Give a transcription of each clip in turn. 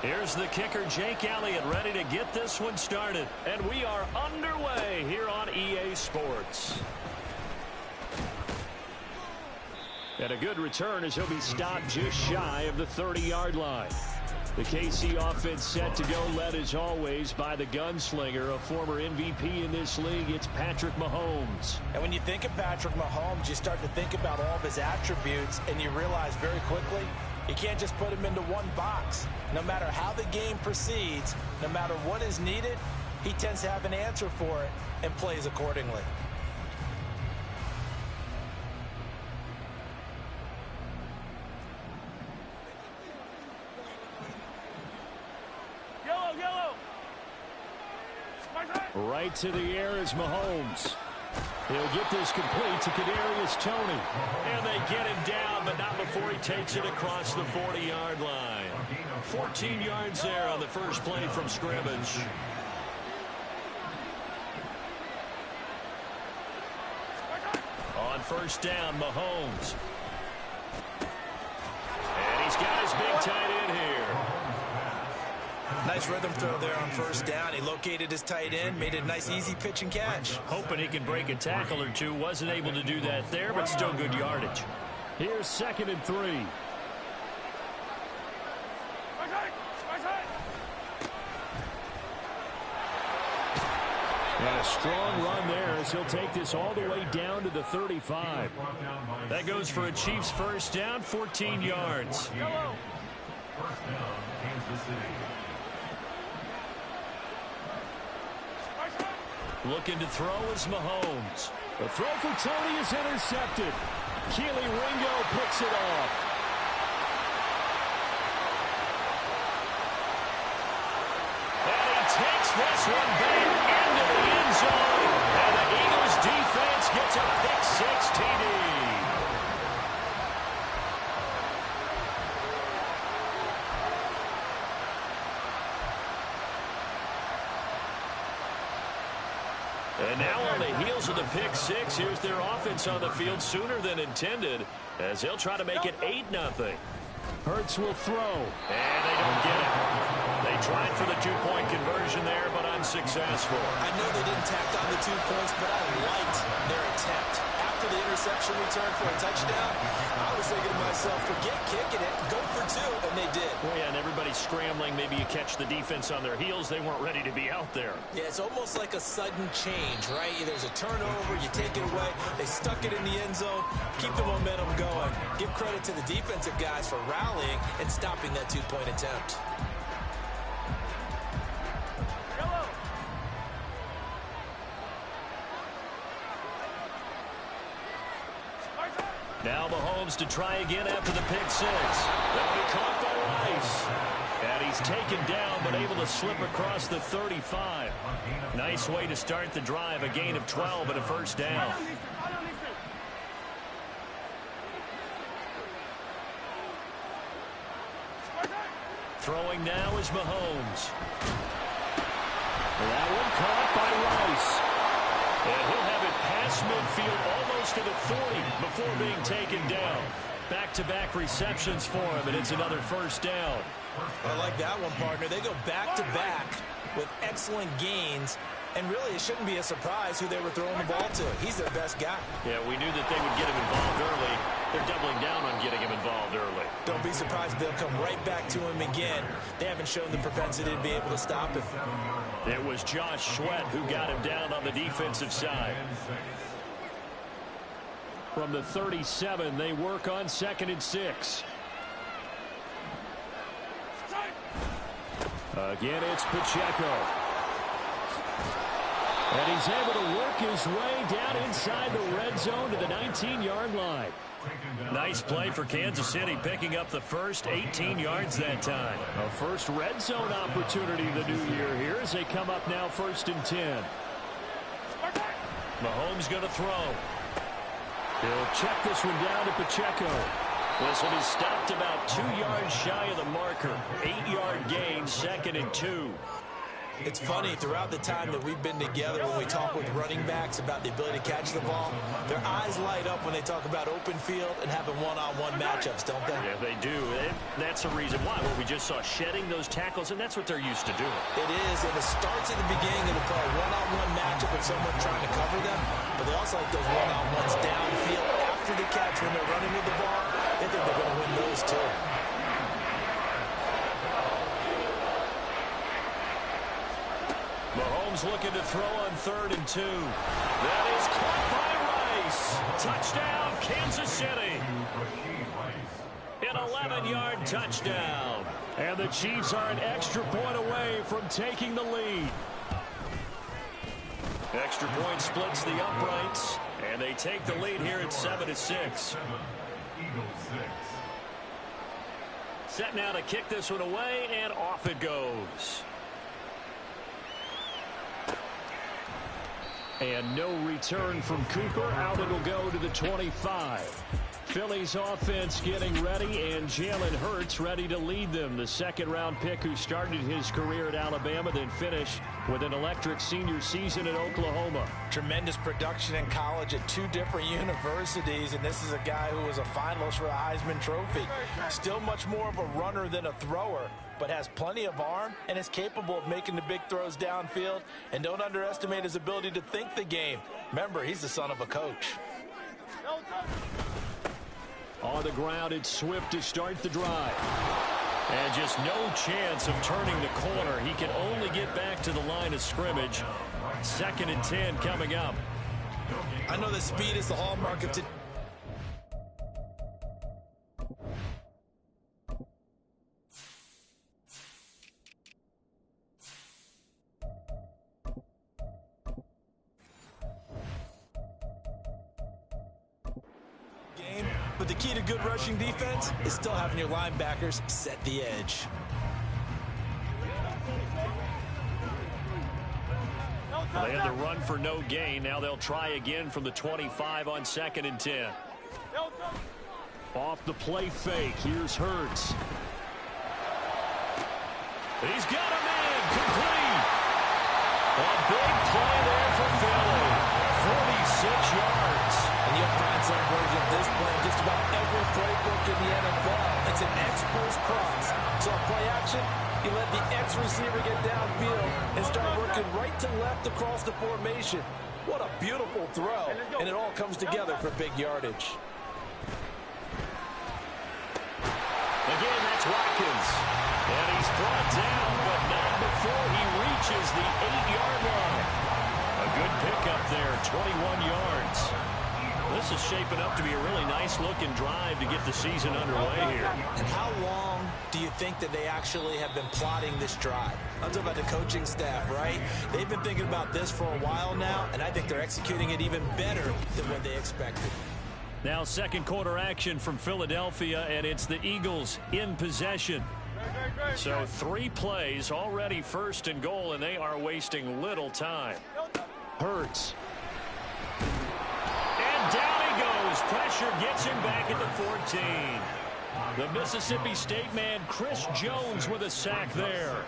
Here's the kicker, Jake Elliott, ready to get this one started. And we are underway here on EA Sports. And a good return as he'll be stopped just shy of the 30-yard line. The KC offense set to go, led as always by the gunslinger, a former MVP in this league. It's Patrick Mahomes. And when you think of Patrick Mahomes, you start to think about all of his attributes, and you realize very quickly you can't just put him into one box. No matter how the game proceeds, no matter what is needed, he tends to have an answer for it and plays accordingly. Right to the air is Mahomes. He'll get this complete to Kadarius Toney. And they get him down, but not before he takes it across the 40-yard line. 14 yards there on the first play from scrimmage. On first down, Mahomes. And he's got his big tight end here. Nice rhythm throw there on first down. He located his tight end, made it a nice, easy pitch and catch. Hoping he can break a tackle or two. Wasn't able to do that there, but still good yardage. Here's 2nd and 3. And a strong run there as he'll take this all the way down to the 35. That goes for a Chiefs first down, 14 yards. First down, Kansas City. Looking to throw is Mahomes. The throw for Toney is intercepted. Keely Ringo picks it off. And he takes this one back into the end zone. And the Eagles defense gets a pick-6 TD. And now on the heels of the pick-6, here's their offense on the field sooner than intended as they'll try to make it 8-0. Hurts will throw, and they don't get it. They tried for the two-point conversion there, but unsuccessful. I know they didn't tack on the 2 points, but I liked their attempt. After the interception return for a touchdown, I was thinking to myself, forget kicking it, go for 2, and they did. Well, yeah, and everybody's scrambling. Maybe you catch the defense on their heels. They weren't ready to be out there. Yeah, it's almost like a sudden change, right? There's a turnover, you take it away, they stuck it in the end zone, keep the momentum going. Give credit to the defensive guys for rallying and stopping that 2-point attempt. Now Mahomes to try again after the pick-6. That'll be caught by Rice. And he's taken down, but able to slip across the 35. Nice way to start the drive. A gain of 12 and a first down. Throwing now is Mahomes. That one caught by Rice. And he'll have it past midfield almost to the 40 before being taken down. Back-to-back receptions for him, and it's another first down. I like that one, partner. They go back-to-back with excellent gains, and really it shouldn't be a surprise who they were throwing the ball to. He's their best guy. Yeah, we knew that they would get him involved early. They're doubling down on getting him involved early. Don't be surprised if they'll come right back to him again. They haven't shown the propensity to be able to stop him. It was Josh Sweat who got him down on the defensive side. From the 37, they work on 2nd and 6. Again, it's Pacheco. And he's able to work his way down inside the red zone to the 19-yard line. Nice play for Kansas City, picking up the first 18 yards that time. A first red zone opportunity the new year here as they come up now 1st and 10. Mahomes going to throw. He'll check this one down to Pacheco. This one is stopped about 2 yards shy of the marker. 8-yard gain, 2nd and 2. It's funny, throughout the time that we've been together, when we talk with running backs about the ability to catch the ball, their eyes light up when they talk about open field and having one-on-one matchups, don't they? Yeah, they do. And that's the reason why. Well, we just saw shedding those tackles, and that's what they're used to doing. It is, and it starts at the beginning of the play. One-on-one matchup with someone trying to cover them, but they also like those one-on-ones downfield after the catch when they're running with the ball. They think they're going to win those too. Mahomes looking to throw on 3rd and 2. That is caught by Rice. Touchdown, Kansas City. An 11-yard touchdown. And the Chiefs are an extra point away from taking the lead. Extra point splits the uprights, and they take the lead here at 7-6. Set now to kick this one away, and off it goes. And no return from Cooper. Out it'll go to the 25. Philly's offense getting ready, and Jalen Hurts ready to lead them. The second-round pick who started his career at Alabama, then finished with an electric senior season at Oklahoma. Tremendous production in college at 2 different universities, and this is a guy who was a finalist for the Heisman Trophy. Still much more of a runner than a thrower, but has plenty of arm and is capable of making the big throws downfield. And don't underestimate his ability to think the game. Remember, he's the son of a coach. On the ground, it's Swift to start the drive. And just no chance of turning the corner. He can only get back to the line of scrimmage. 2nd and 10 coming up. I know that speed is the hallmark of today. But the key to good rushing defense is still having your linebackers set the edge. They had to run for no gain. Now they'll try again from the 25 on 2nd and 10. Off the play fake. Here's Hurts. He's got him in. Complete. A big play there for Philly. 46 yards. And you'll find some version of this play in just about every playbook in the NFL. It's an X-post cross. So on play action, you let the X receiver get downfield and start working right to left across the formation. What a beautiful throw. And it all comes together for big yardage. Again, that's Watkins. And he's brought down, but not before he reaches the 8-yard line. A good pickup there, 21 yards. This is shaping up to be a really nice-looking drive to get the season underway here. And how long do you think that they actually have been plotting this drive? I'm talking about the coaching staff, right? They've been thinking about this for a while now, and I think they're executing it even better than what they expected. Now second quarter action from Philadelphia, and it's the Eagles in possession. So 3 plays, already 1st and goal, and they are wasting little time. Hurts. And down he goes. Pressure gets him back at the 14. The Mississippi State man, Chris Jones, with a sack there.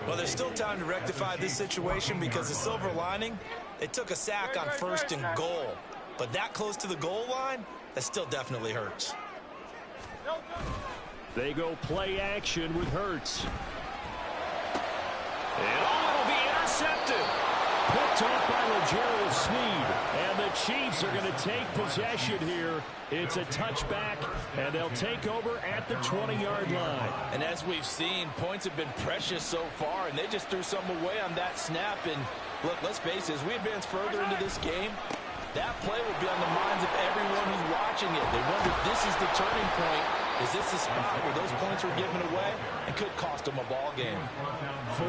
Well, there's still time to rectify this situation because the silver lining, they took a sack on 1st and goal. But that close to the goal line, that still definitely hurts. They go play action with Hurts. And it'll be intercepted. Picked off by L'Jarius Sneed. And the Chiefs are going to take possession here. It's a touchback, and they'll take over at the 20-yard line. And as we've seen, points have been precious so far, and they just threw some away on that snap. And look, let's face it, as we advance further into this game, that play will be on the minds of everyone who's watching it. They wonder if this is the turning point. Is this the spot where those points were given away and could cost them a ball game?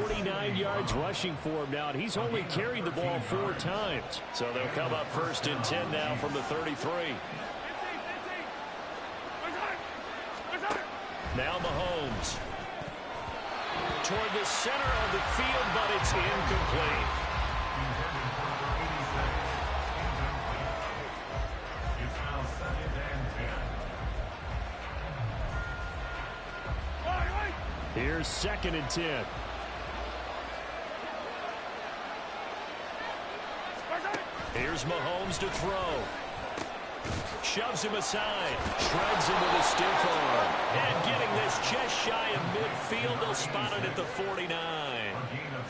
49 yards rushing for him now, and he's only carried the ball 4 times. So they'll come up 1st and 10 now from the 33. Now Mahomes. Toward the center of the field, but it's incomplete. Here's 2nd and 10. Here's Mahomes to throw. Shoves him aside. Shreds into the stiff arm. And getting this just shy of midfield. They'll spot it at the 49.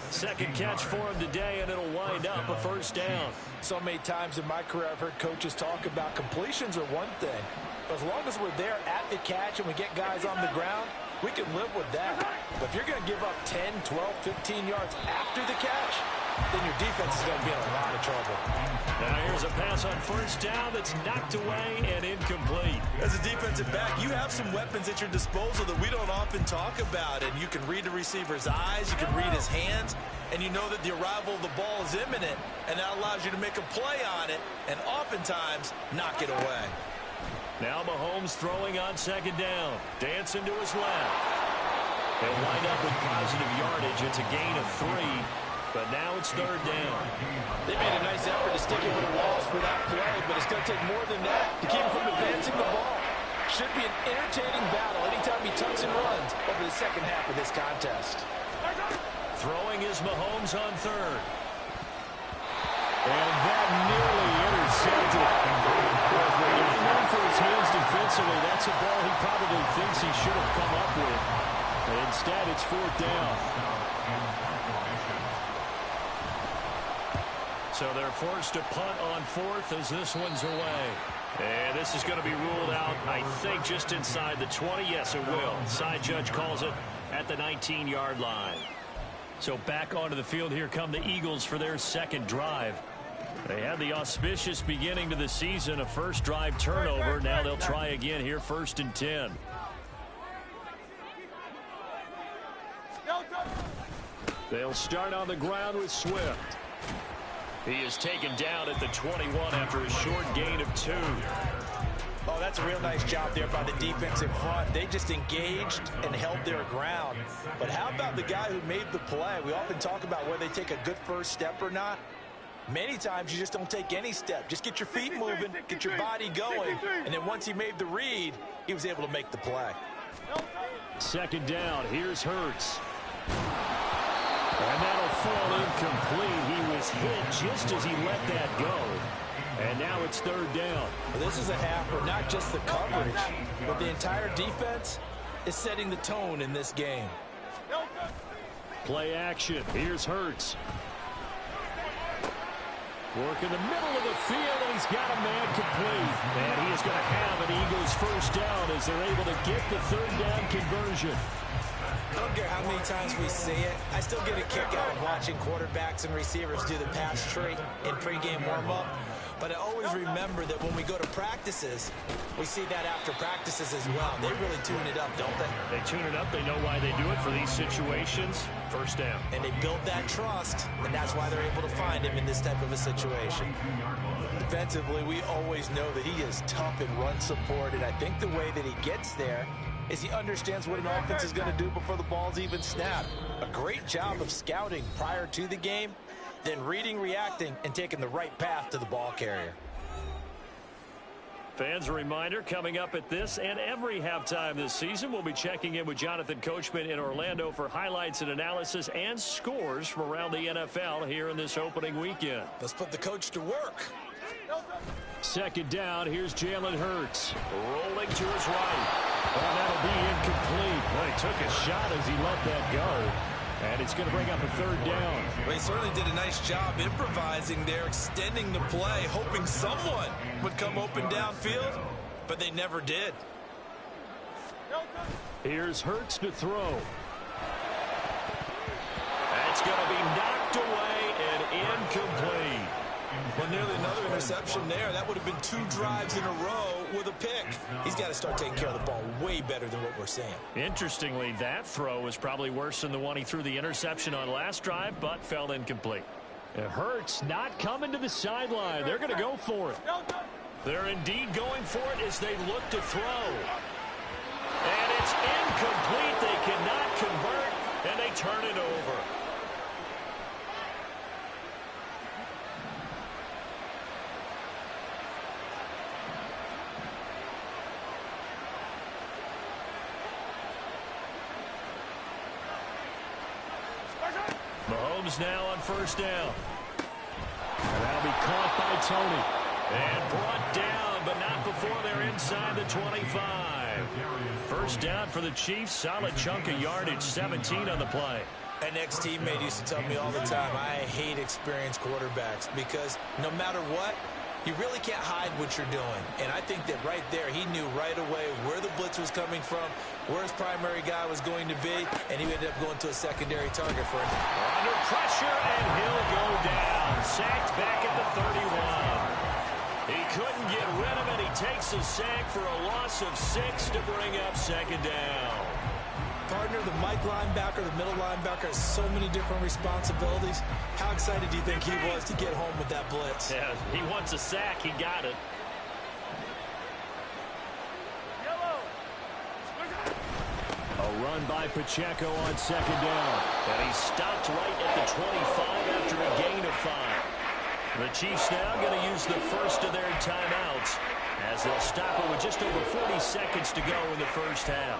Second catch for him today, and it'll wind up a first down. So many times in my career I've heard coaches talk about completions are one thing. But as long as we're there at the catch and we get guys on the ground, we can live with that. But if you're going to give up 10, 12, 15 yards after the catch, then your defense is going to be in a lot of trouble. Now here's a pass on first down that's knocked away and incomplete. As a defensive back, you have some weapons at your disposal that we don't often talk about. And you can read the receiver's eyes, you can read his hands, and you know that the arrival of the ball is imminent, and that allows you to make a play on it and oftentimes knock it away. Now Mahomes throwing on second down. Dancing to his left. They'll wind up with positive yardage. It's a gain of 3. But now it's third down. They made a nice effort to stick it with a loss for that play, but it's going to take more than that to keep him from advancing the ball. Should be an entertaining battle anytime he tucks and runs over the second half of this contest. Throwing is Mahomes on third. And that nearly intercepted. Well, if we're getting room for his hands defensively, that's a ball he probably thinks he should have come up with. But instead, it's fourth down. So they're forced to punt on fourth as this one's away. And this is going to be ruled out, I think, just inside the 20. Yes, it will. Side judge calls it at the 19-yard line. So back onto the field, here come the Eagles for their second drive. They had the auspicious beginning to the season, a first drive turnover. Now they'll try again here, first and 10. They'll start on the ground with Swift. He is taken down at the 21 after a short gain of 2. Oh, that's a real nice job there by the defense in front. They just engaged and held their ground. But how about the guy who made the play? We often talk about whether they take a good first step or not. Many times you just don't take any step. Just get your feet moving, get your body going, and then once he made the read, he was able to make the play. Second down, here's Hurts. And that'll fall incomplete. He was hit just as he let that go. And now it's third down. Well, this is a half where not just the coverage, but the entire defense is setting the tone in this game. Play action. Here's Hurts. Work in the middle of the field, and he's got a man complete. And he is going to have an Eagles first down as they're able to get the third down conversion. I don't care how many times we see it. I still get a kick out of watching quarterbacks and receivers do the pass tree in pregame warm-up. But I always remember that when we go to practices, we see that after practices as well. They really tune it up, don't they? They tune it up. They know why they do it for these situations. First down. And they build that trust, and that's why they're able to find him in this type of a situation. Defensively, we always know that he is tough in run support, and I think the way that he gets there is he understands what an offense is going to do before the ball's even snapped. A great job of scouting prior to the game, then reading, reacting, and taking the right path to the ball carrier. Fans, a reminder, coming up at this and every halftime this season, we'll be checking in with Jonathan Coachman in Orlando for highlights and analysis and scores from around the NFL here in this opening weekend. Let's put the coach to work. Second down, here's Jalen Hurts. Rolling to his right. Well, that'll be incomplete. Well, he took a shot as he let that go. And it's going to bring up a third down. Well, he certainly did a nice job improvising there, extending the play, hoping someone would come open downfield, but they never did. Here's Hurts to throw. That's going to be knocked away and incomplete. Well, nearly another interception there. That would have been 2 drives in a row with a pick. He's got to start taking care of the ball way better than what we're seeing. Interestingly, that throw was probably worse than the one he threw the interception on last drive, but fell incomplete. It hurts not coming to the sideline. They're going to go for it. They're indeed going for it as they look to throw. And it's incomplete. They cannot convert, and they turn it over. Mahomes now on first down. And that'll be caught by Tony. And brought down, but not before they're inside the 25. First down for the Chiefs. Solid chunk of yardage, 17 on the play. An ex-teammate used to tell me all the time, I hate experienced quarterbacks because no matter what, you really can't hide what you're doing. And I think that right there, he knew right away where the blitz was coming from, where his primary guy was going to be, and he ended up going to a secondary target for him. Under pressure, and he'll go down. Sacked back at the 31. He couldn't get rid of it. He takes a sack for a loss of 6 to bring up second down. Partner, the Mike linebacker, the middle linebacker has so many different responsibilities. How excited do you think he was to get home with that blitz? Yeah, he wants a sack. He got it. A run by Pacheco on second down. And he stopped right at the 25 after a gain of 5. The Chiefs now going to use the first of their timeouts as they'll stop it with just over 40 seconds to go in the first half.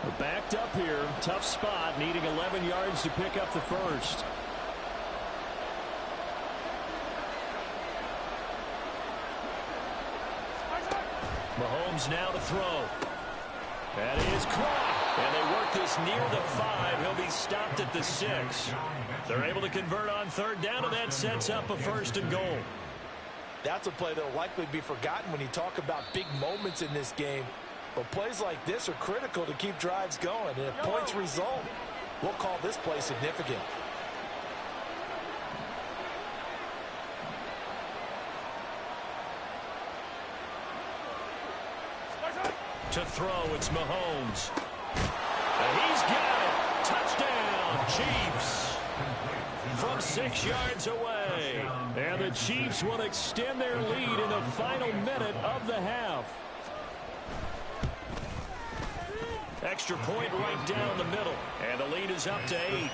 We're backed up here. Tough spot, needing 11 yards to pick up the first. Mahomes now to throw. That is caught. And they work this near the 5. He'll be stopped at the 6. They're able to convert on third down, and that sets up a first and goal. That's a play that will likely be forgotten when you talk about big moments in this game. But plays like this are critical to keep drives going. And if points result, we'll call this play significant. To throw, it's Mahomes. And he's got it. Touchdown, Chiefs. From 6 yards away. And the Chiefs will extend their lead in the final minute of the half. Extra point right down the middle. And the lead is up to 8.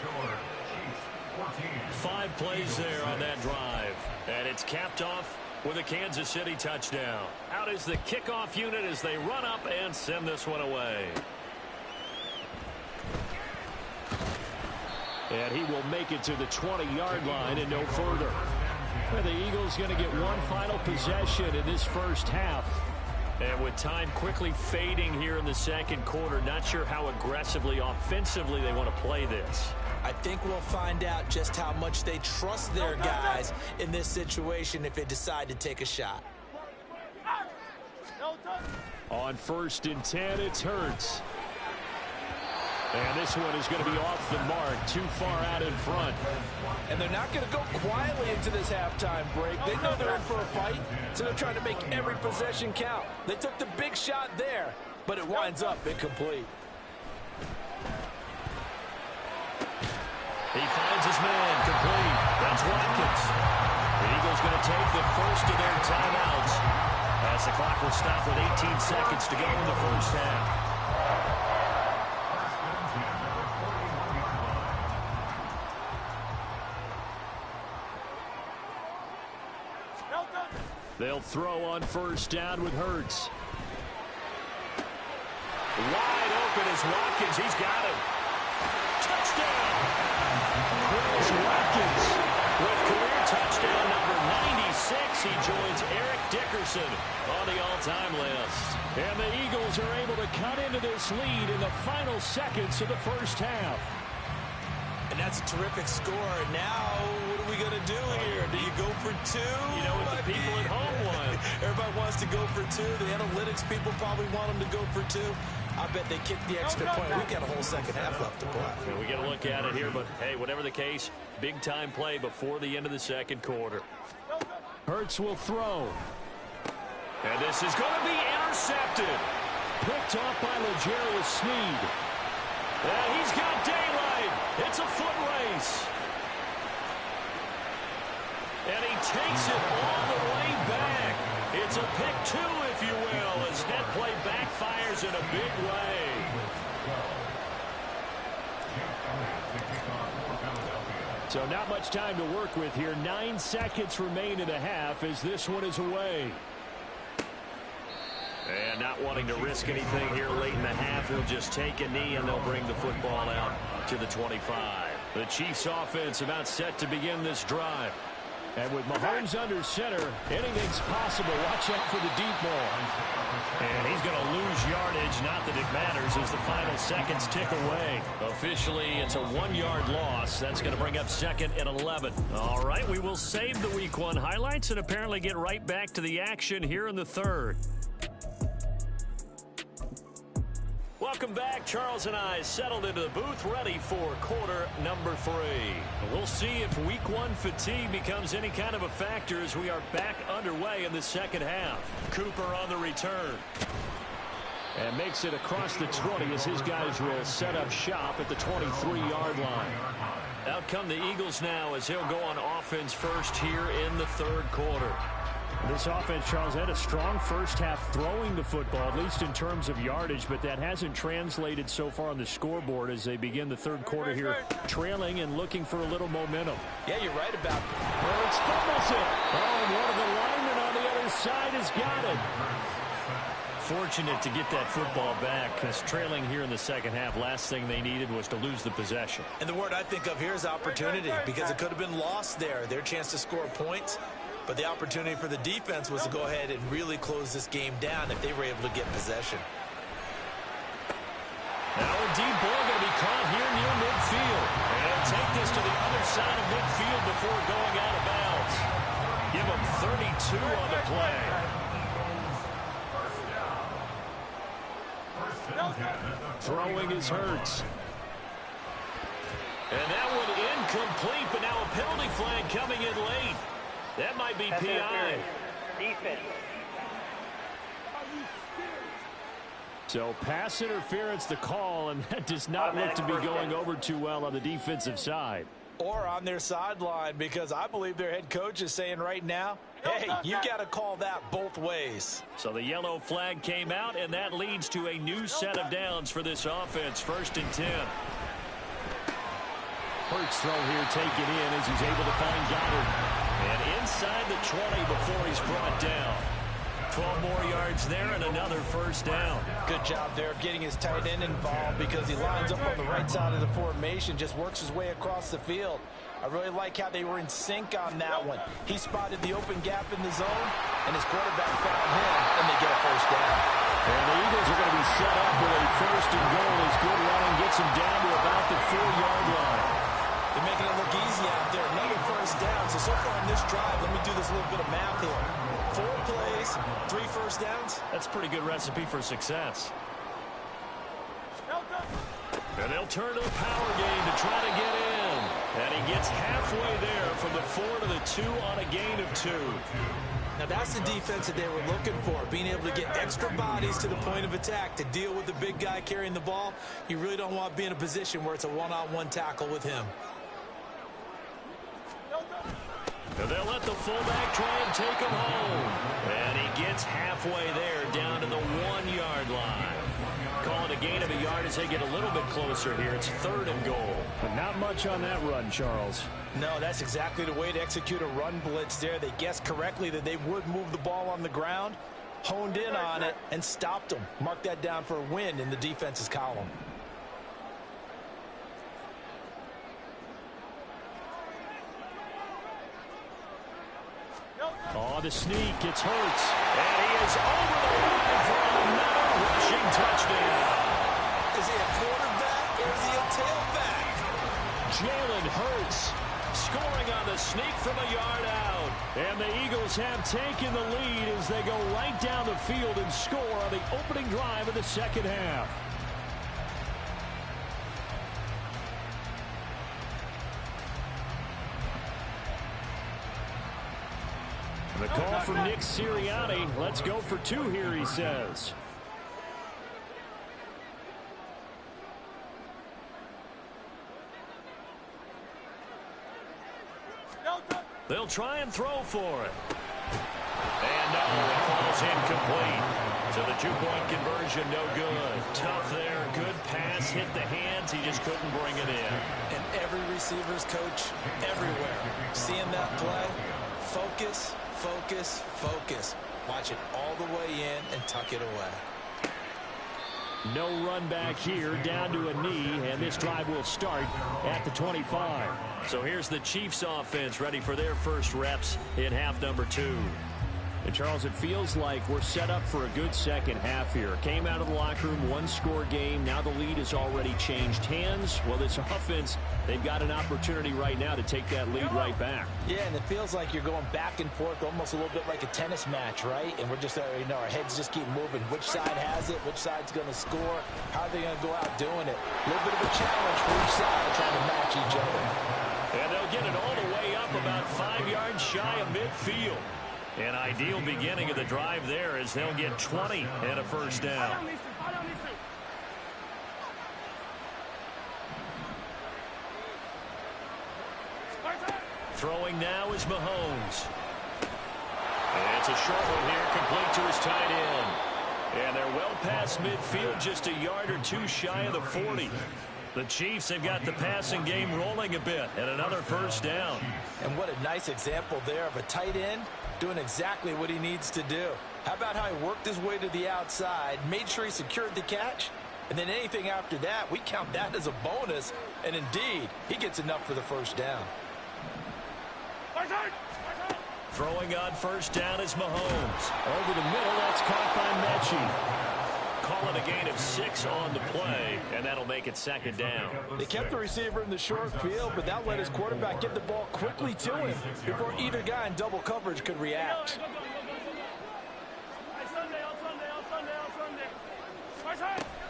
5 plays there on that drive. And it's capped off with a Kansas City touchdown. Out is the kickoff unit as they run up and send this one away. And he will make it to the 20-yard line and no further. And the Eagles going to get one final possession in this first half. And with time quickly fading here in the second quarter, not sure how aggressively, offensively they want to play this. I think we'll find out just how much they trust their guys in this situation if they decide to take a shot. On 1st and 10, it's Hurts. And this one is going to be off the mark, too far out in front. And they're not going to go quietly into this halftime break. They know they're in for a fight, so they're trying to make every possession count. They took the big shot there, but it winds up incomplete. He finds his man, complete. That's Watkins. The Eagles going to take the first of their timeouts as the clock will stop with 18 seconds to go in the first half. They'll throw on 1st down with Hurts. Wide open is Watkins. He's got it. Touchdown! Chris Watkins with career touchdown number 96. He joins Eric Dickerson on the all-time list. And the Eagles are able to cut into this lead in the final seconds of the first half. And that's a terrific score. Now, what are we going to do here? Do you go for 2? You know what the people at home want. Everybody wants to go for 2. The analytics people probably want them to go for 2. I bet they kicked the extra point. We've got a whole second half left to play. Yeah, we get a look at it here, but hey, whatever the case, big-time play before the end of the second quarter. Hurts will throw. And this is going to be intercepted. Picked off by L'Jarius Sneed. And he's got daylight. It's a foot race. And he takes it all the way back. It's a pick 2, if you will, as that play backfires in a big way. So not much time to work with here. 9 seconds remain in the half as this one is away. And not wanting to risk anything here late in the half, he'll just take a knee and they'll bring the football out to the 25. The Chiefs offense about set to begin this drive. And with Mahomes under center, anything's possible. Watch out for the deep ball. And he's going to lose yardage. Not that it matters as the final seconds tick away. Officially, it's a 1-yard loss. That's going to bring up 2nd and 11. All right, we will save the Week 1 highlights and apparently get right back to the action here in the 3rd. Welcome back. Charles and I settled into the booth, ready for quarter number 3. We'll see if Week 1 fatigue becomes any kind of a factor as we are back underway in the second half. Cooper on the return. And makes it across the 20 as his guys will set up shop at the 23-yard line. Out come the Eagles now as he'll go on offense first here in the 3rd quarter. This offense, Charles, had a strong first half throwing the football, at least in terms of yardage, but that hasn't translated so far on the scoreboard as they begin the 3rd quarter here, trailing and looking for a little momentum. Yeah, you're right about that. Hurts fumbles it. Oh, and one of the linemen on the other side has got it. Fortunate to get that football back because trailing here in the second half, last thing they needed was to lose the possession. And the word I think of here is opportunity because it could have been lost there. Their chance to score points. But the opportunity for the defense was to go ahead and really close this game down if they were able to get possession. Now a deep ball going to be caught here near midfield. And take this to the other side of midfield before going out of bounds. Give them 32 on the play. Throwing is Hurts. And that one incomplete, but now a penalty flag coming in late. That might be PI. Defense. So pass interference the call, and that does not look to be going over too well on the defensive side. Or on their sideline, because I believe their head coach is saying right now, hey, you got to call that both ways. So the yellow flag came out, and that leads to a new set of downs for this offense. 1st and 10. Hurts throw here taken in as he's able to find Goddard. And inside the 20 before he's brought down. 12 more yards there and another 1st down. Good job there of getting his tight end involved because he lines up on the right side of the formation, just works his way across the field. I really like how they were in sync on that one. He spotted the open gap in the zone, and his quarterback found him, and they get a 1st down. And the Eagles are going to be set up with a 1st and goal as good running gets him down to about the 4-yard line. They're making it look easy out there. Another 1st down. So far on this drive, let me do this little bit of math here. 4 plays, 3 1st downs. That's a pretty good recipe for success. And they'll turn to the power game to try to get in. And he gets halfway there from the 4 to the 2 on a gain of 2. Now that's the defense that they were looking for, being able to get extra bodies to the point of attack to deal with the big guy carrying the ball. You really don't want to be in a position where it's a one-on-one tackle with him. And they'll let the fullback try and take him home. And he gets halfway there down to the 1-yard line. Call it a gain of a yard as they get a little bit closer here. It's 3rd and goal. But not much on that run, Charles. No, that's exactly the way to execute a run blitz there. They guessed correctly that they would move the ball on the ground, honed in on it, and stopped them. Mark that down for a win in the defense's column. Oh, the sneak. It's Hurts. And he is over the line for another rushing touchdown. Is he a quarterback or is he a tailback? Jalen Hurts scoring on the sneak from a yard out. And the Eagles have taken the lead as they go right down the field and score on the opening drive of the second half. The call from Nick Sirianni. Let's go for 2 here, he says. They'll try and throw for it. And no, it falls incomplete. So the 2-point conversion, no good. Tough there, good pass, hit the hands, he just couldn't bring it in. And every receiver's coach everywhere. Seeing that play, focus, focus, focus. Watch it all the way in and tuck it away. No run back here, down to a knee, and this drive will start at the 25. So here's the Chiefs offense ready for their first reps in half number 2. And Charles, it feels like we're set up for a good second half here. Came out of the locker room, one-score game. Now the lead has already changed hands. Well, this offense, they've got an opportunity right now to take that lead right back. Yeah, and it feels like you're going back and forth, almost a little bit like a tennis match, right? And we're just, our heads just keep moving. Which side has it? Which side's going to score? How are they going to go out doing it? A little bit of a challenge for each side trying to match each other. And they'll get it all the way up about 5 yards shy of midfield. An ideal beginning of the drive there as they'll get 20 and a first down. Throwing now is Mahomes. And it's a short one here, complete to his tight end. And they're well past midfield, just a yard or two shy of the 40. The Chiefs have got the passing game rolling a bit, and another first down. And what a nice example there of a tight end doing exactly what he needs to do. How about how he worked his way to the outside, made sure he secured the catch, and then anything after that, we count that as a bonus. And indeed, he gets enough for the first down. Throwing on first down is Mahomes. Over the middle, that's caught by Mechie. Call it a gain of 6 on the play, and that'll make it second down. They kept the receiver in the short field, but that let his quarterback get the ball quickly to him before either guy in double coverage could react.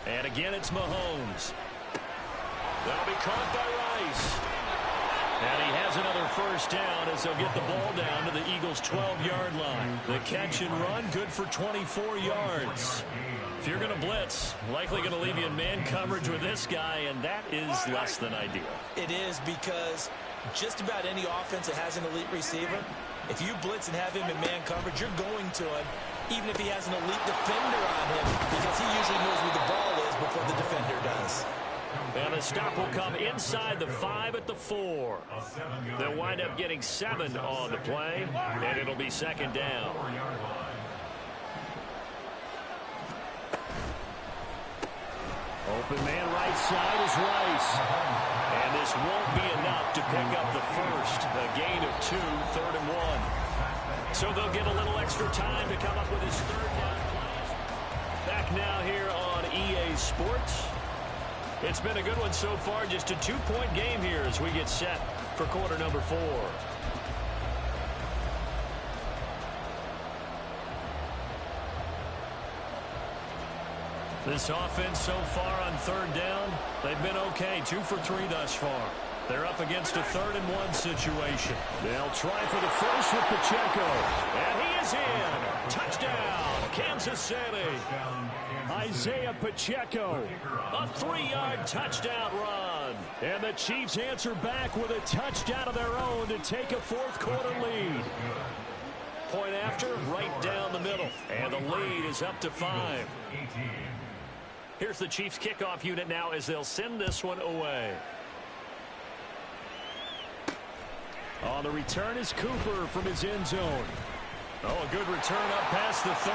And again, it's Mahomes. That'll be caught by Rice. And he has another first down as they'll get the ball down to the Eagles' 12-yard line. The catch and run, good for 24 yards. If you're going to blitz, likely going to leave you in man coverage with this guy, and that is less than ideal. It is, because just about any offense that has an elite receiver, if you blitz and have him in man coverage, you're going to him, even if he has an elite defender on him, because he usually knows where the ball is before the defender does. And the stop will come inside the 5 at the 4. They'll wind up getting 7 on the play, and it'll be second down. Open man right side is Rice. And this won't be enough to pick up the first. A gain of 2, 3rd and 1. So they'll get a little extra time to come up with his third down plays. Back now here on EA Sports. It's been a good one so far. Just a 2-point game here as we get set for quarter number 4. This offense so far on third down, they've been okay. 2 for 3 thus far. They're up against a 3rd and 1 situation. They'll try for the first with Pacheco. And he is in. Touchdown, Kansas City. Isaiah Pacheco, a 3-yard touchdown run. And the Chiefs answer back with a touchdown of their own to take a 4th quarter lead. Point after, right down the middle. And the lead is up to 5. Here's the Chiefs kickoff unit now as they'll send this one away. On the return is Cooper from his end zone. Oh, a good return up past the 30.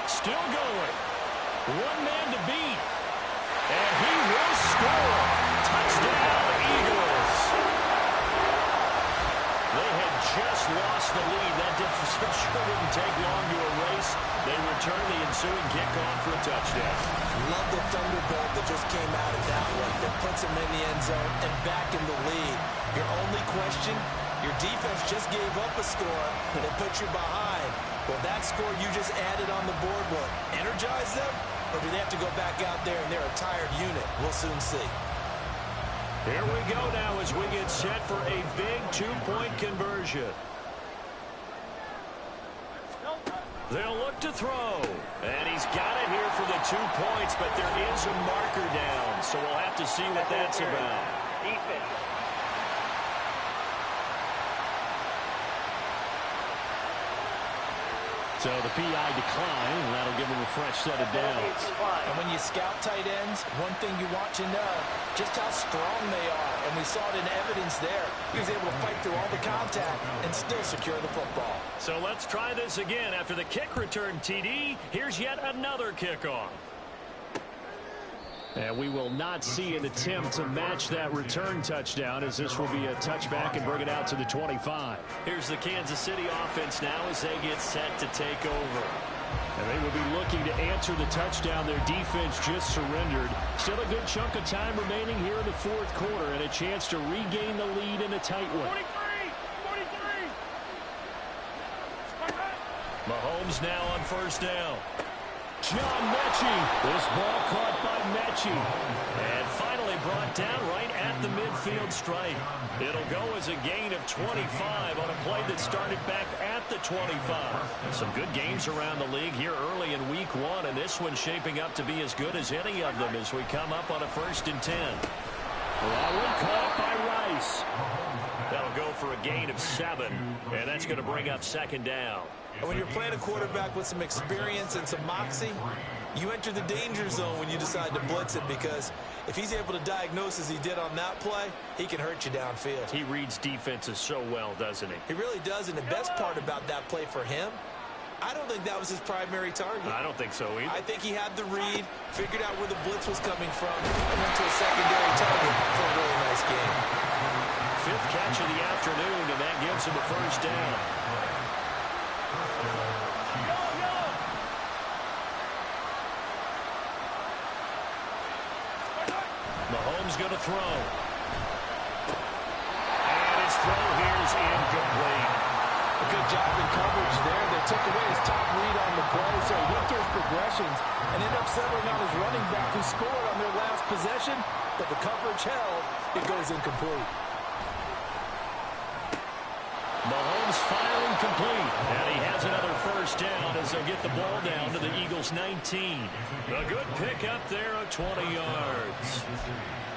Still going. One man to beat. And he will score. Touchdown, Eagles. They had just lost the lead. That sure didn't take long to erase. They return the ensuing kickoff for a touchdown. Love the thunderbolt that just came out of that one. That puts them in the end zone and back in the lead. Your only question, your defense just gave up a score that put you behind. Well, that score you just added on the board will energize them, or do they have to go back out there and they're a tired unit? We'll soon see. Here we go now as we get set for a big 2-point conversion. They'll look to throw. And he's got it here for the 2 points, but there is a marker down, so we'll have to see what that's about. Defense. So the PI decline, and that'll give him a fresh set of downs. And when you scout tight ends, one thing you want to know, just how strong they are. And we saw it in evidence there. He was able to fight through all the contact and still secure the football. So let's try this again. After the kick return TD, here's yet another kickoff. And we will not see an attempt to match that return touchdown, as this will be a touchback and bring it out to the 25. Here's the Kansas City offense now as they get set to take over. And they will be looking to answer the touchdown. Their defense just surrendered. Still a good chunk of time remaining here in the fourth quarter and a chance to regain the lead in a tight one. 43! Mahomes now on first down. John Mechie. This ball caught by Mechie. And finally brought down right at the midfield stripe. It'll go as a gain of 25 on a play that started back at the 25. Some good games around the league here early in week one, and this one's shaping up to be as good as any of them as we come up on a 1st and 10. That one caught by Rice. That'll go for a gain of 7, and that's going to bring up 2nd down. And when you're playing a quarterback with some experience and some moxie, you enter the danger zone when you decide to blitz it, because if he's able to diagnose as he did on that play, he can hurt you downfield. He reads defenses so well, doesn't he? He really does, and the best part about that play for him, I don't think that was his primary target. I don't think so either. I think he had the read, figured out where the blitz was coming from, and went to a secondary target for a really nice game. 5th catch of the afternoon, and that gives him a 1st down. Mahomes going to throw. And his throw here is incomplete. A good job in coverage there. They took away his top read on the play, so he went through his progressions and ended up settling on his running back, who scored on their last possession, but the coverage held. It goes incomplete. Mahomes firing complete, and he has another 1st down as they'll get the ball down to the Eagles' 19. A good pickup there of 20 yards.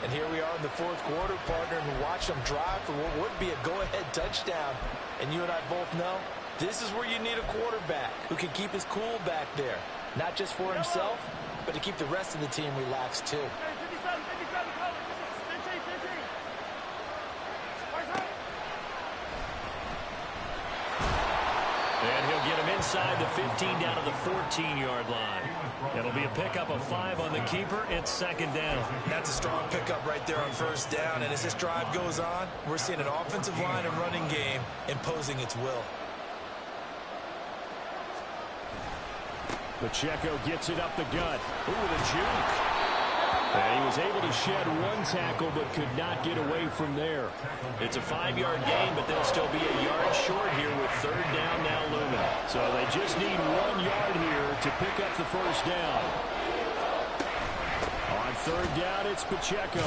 And here we are in the fourth quarter, partner, and watch them drive for what would be a go-ahead touchdown. And you and I both know this is where you need a quarterback who can keep his cool back there, not just for himself, but to keep the rest of the team relaxed too. And he'll get him inside the 15 down to the 14-yard line. It'll be a pickup of 5 on the keeper. It's 2nd down. That's a strong pickup right there on 1st down. And as this drive goes on, we're seeing an offensive line and running game imposing its will. Pacheco gets it up the gut. Ooh, the juke. And he was able to shed 1 tackle, but could not get away from there. It's a 5-yard gain, but they'll still be a yard short here with 3rd down now looming. So they just need 1 yard here to pick up the 1st down. On 3rd down, it's Pacheco.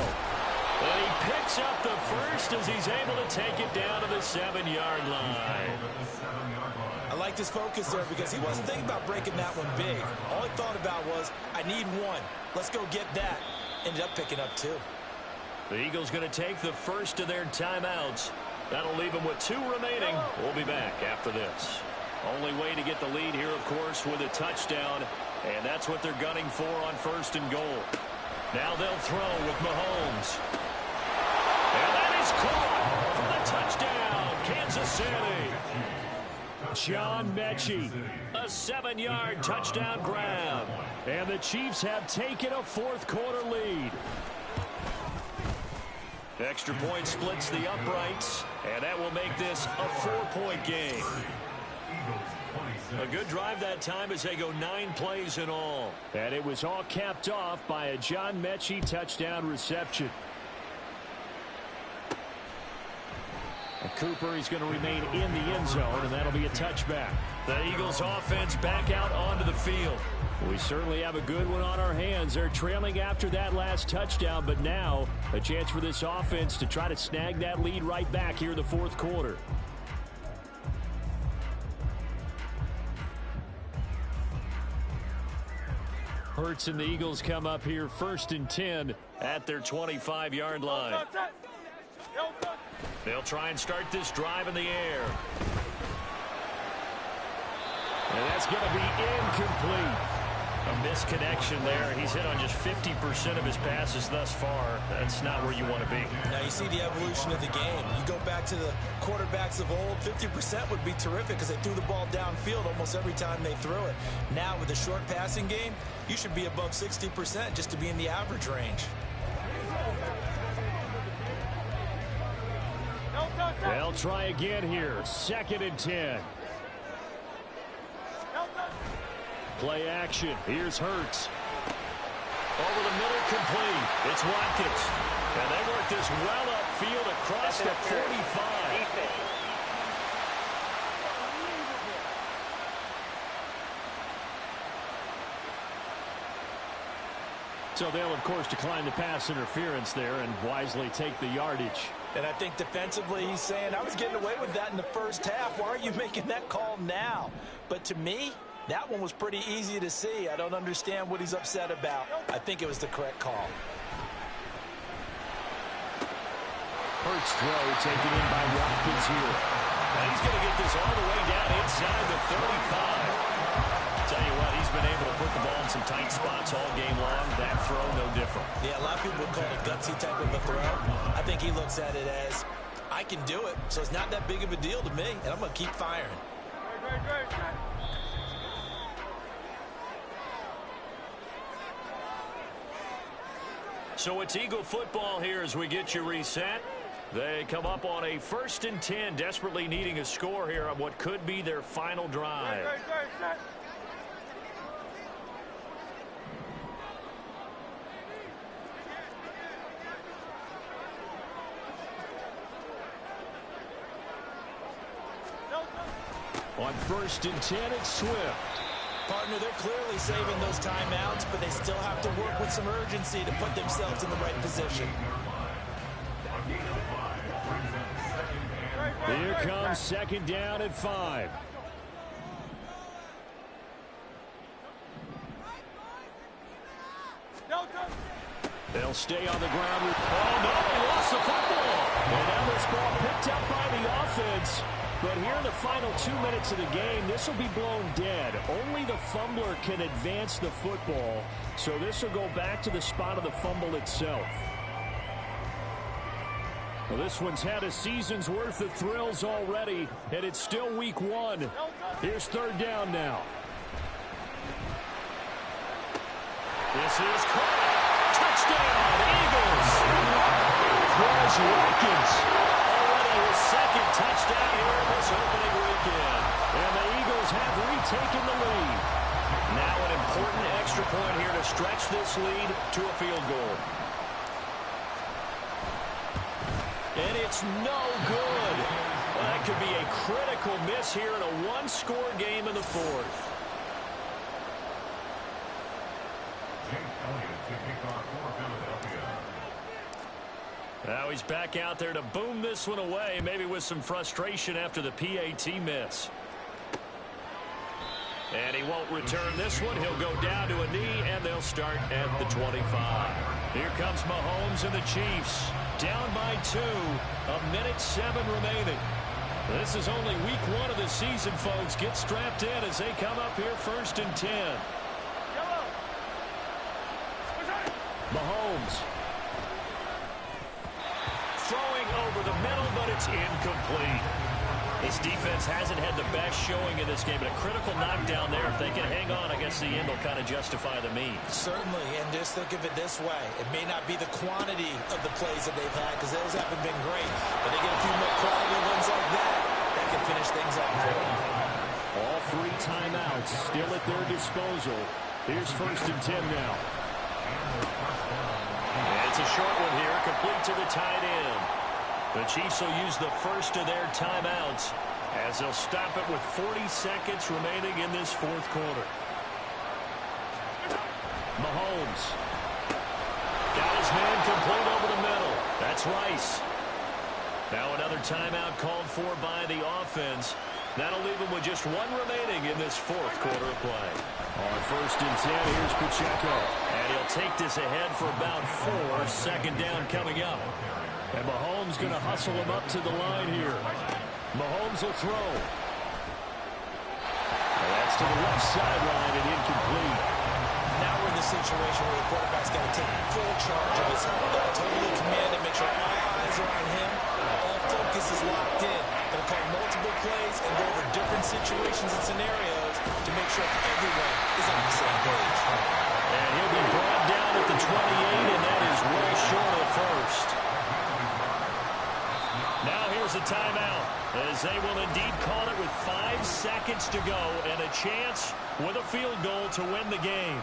And he picks up the 1st as he's able to take it down to the 7-yard line. I like his focus there because he wasn't thinking about breaking that one big. All he thought about was, I need 1. Let's go get that. Ended up picking up 2. The Eagles going to take the 1st of their timeouts. That'll leave them with 2 remaining. We'll be back after this. Only way to get the lead here, of course, with a touchdown. And that's what they're gunning for on 1st and goal. Now they'll throw with Mahomes. And that is caught for the touchdown, Kansas City. John Mechie, a 7-yard touchdown grab. And the Chiefs have taken a 4th quarter lead. Extra point splits the uprights, and that will make this a 4-point game. A good drive that time as they go 9 plays in all. And it was all capped off by a John Mechie touchdown reception. And Cooper is going to remain in the end zone, and that'll be a touchback. The Eagles offense back out onto the field. We certainly have a good one on our hands. They're trailing after that last touchdown, but now a chance for this offense to try to snag that lead right back here in the 4th quarter. Hurts and the Eagles come up here 1st and 10 at their 25-yard line. They'll try and start this drive in the air. And that's going to be incomplete. A misconnection there. He's hit on just 50% of his passes thus far. That's not where you want to be. Now you see the evolution of the game. You go back to the quarterbacks of old, 50% would be terrific because they threw the ball downfield almost every time they threw it. Now with the short passing game, you should be above 60% just to be in the average range. They'll try again here. 2nd and 10. Play action. Here's Hurts. Over the middle, complete. It's Watkins. And they work this well upfield across the 45. So they'll, of course, decline the pass interference there and wisely take the yardage. And I think defensively he's saying, I was getting away with that in the first half. Why are you making that call now? But to me, that one was pretty easy to see. I don't understand what he's upset about. I think it was the correct call. Hurts throw taken in by Watkins here. And he's going to get this all the way down inside the 35. Tell you what, he's been able to put the ball in some tight spots all game long. That throw, no different. Yeah, a lot of people would call it a gutsy type of a throw. I think he looks at it as, I can do it, so it's not that big of a deal to me, and I'm going to keep firing. So it's Eagle football here as we get you reset. They come up on a 1st and 10, desperately needing a score here on what could be their final drive. On 1st and 10, it's Swift. Partner, they're clearly saving those timeouts, but they still have to work with some urgency to put themselves in the right position. Here comes 2nd down and 5. They'll stay on the ground. Oh, no, he lost the football. And now this ball picked up by the offense. But here in the final 2 minutes of the game, this will be blown dead. Only the fumbler can advance the football. So this will go back to the spot of the fumble itself. Well, this one's had a season's worth of thrills already, and it's still week 1. Here's 3rd down now. This is caught. Touchdown, Eagles. Chris Watkins. Already his 2nd touchdown here in this opening weekend. And the Eagles have retaken the lead. Now an important extra point here to stretch this lead to a field goal. And it's no good. Well, that could be a critical miss here in a one-score game in the 4th. Now he's back out there to boom this one away, maybe with some frustration after the PAT miss. And he won't return this one. He'll go down to a knee, and they'll start at the 25. Here comes Mahomes and the Chiefs. Down by 2. 1:07 remaining. This is only week 1 of the season, folks. Get strapped in as they come up here 1st and 10. Mahomes. Throwing over the middle, but it's incomplete. This defense hasn't had the best showing in this game, but a critical knockdown there. If they can hang on, I guess the end will kind of justify the means. Certainly, and just think of it this way. It may not be the quantity of the plays that they've had, because those haven't been great, but they get a few more quality ones like that, that can finish things off for them. All 3 timeouts still at their disposal. Here's 1st and 10 now. And it's a short one here, complete to the tight end. The Chiefs will use the first of their timeouts as they'll stop it with 40 seconds remaining in this 4th quarter. Mahomes. Got his man complete over the middle. That's Rice. Now another timeout called for by the offense. That'll leave them with just 1 remaining in this 4th quarter of play. On 1st and 10, here's Pacheco. And he'll take this ahead for about 4. 2nd down coming up. And Mahomes going to hustle him up to the line here. Mahomes will throw. And that's gets to the left sideline and incomplete. Now we're in the situation where the quarterback's got to take full charge of his home. Got to totally command and make sure all eyes are on him. All focus is locked in. Going to call multiple plays and go over different situations and scenarios to make sure everyone is on the same page. And he'll be brought down at the 28, and that is well short of first. Now here's a timeout, as they will indeed call it with 5 seconds to go and a chance with a field goal to win the game.